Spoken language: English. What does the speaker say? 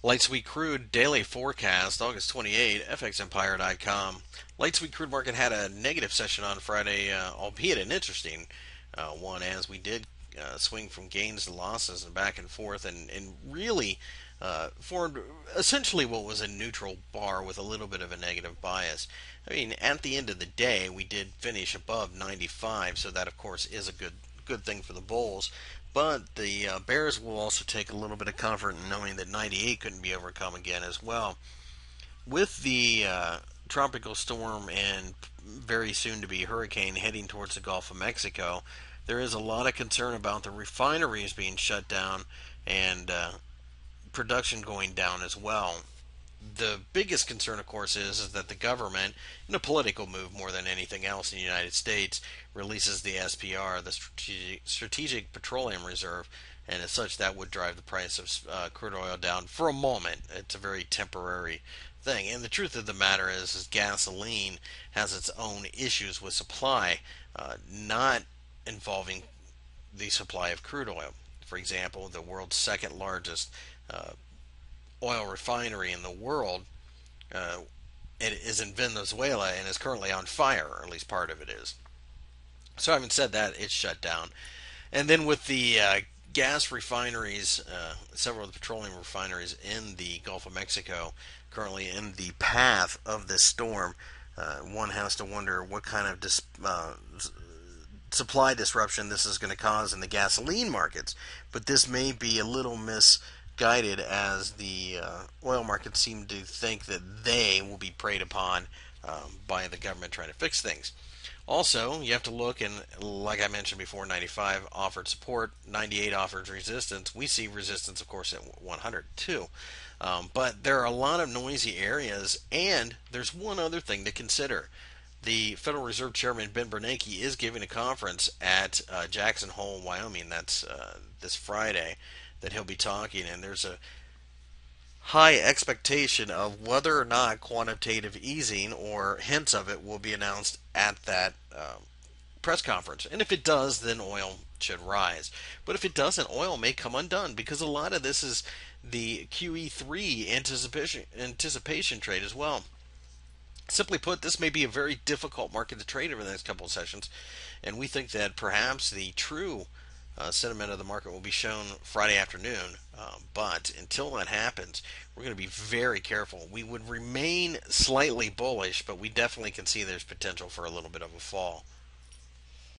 Light Sweet Crude daily forecast, August 28, FXEmpire.com. Light Sweet Crude market had a negative session on Friday, albeit an interesting one, as we did swing from gains to losses and back and forth, and really formed essentially what was a neutral bar with a little bit of a negative bias. I mean, at the end of the day, we did finish above 95, so that of course is a good thing for the bulls. But the Bears will also take a little bit of comfort in knowing that 98 couldn't be overcome again as well. With the tropical storm and very soon to be hurricane heading towards the Gulf of Mexico, there is a lot of concern about the refineries being shut down and production going down as well. The biggest concern, of course, is that the government, in a political move more than anything else in the United States, releases the SPR, the Strategic Petroleum Reserve, and as such, that would drive the price of crude oil down for a moment. It's a very temporary thing. And the truth of the matter is gasoline has its own issues with supply, not involving the supply of crude oil. For example, the world's second largest uh, oil refinery in the world. Uh, it is in Venezuela and is currently on fire, or at least part of it is. So, having said that, it's shut down. And then with the gas refineries, several of the petroleum refineries in the Gulf of Mexico currently in the path of this storm, one has to wonder what kind of supply disruption this is going to cause in the gasoline markets. But this may be a little misguided, as the oil markets seem to think that they will be preyed upon by the government trying to fix things. Also, you have to look, and like I mentioned before, 95 offered support, 98 offered resistance. We see resistance, of course, at 100 too. But there are a lot of noisy areas, and there's one other thing to consider. The Federal Reserve Chairman Ben Bernanke is giving a conference at Jackson Hole, Wyoming. That's this Friday that he'll be talking, and there's a high expectation of whether or not quantitative easing or hints of it will be announced at that press conference. And if it does, then oil should rise. But if it doesn't, oil may come undone, because a lot of this is the QE3 anticipation trade as well. Simply put, this may be a very difficult market to trade over the next couple of sessions, and we think that perhaps the true sentiment of the market will be shown Friday afternoon. But until that happens, we're going to be very careful. We would remain slightly bullish, but we definitely can see there's potential for a little bit of a fall.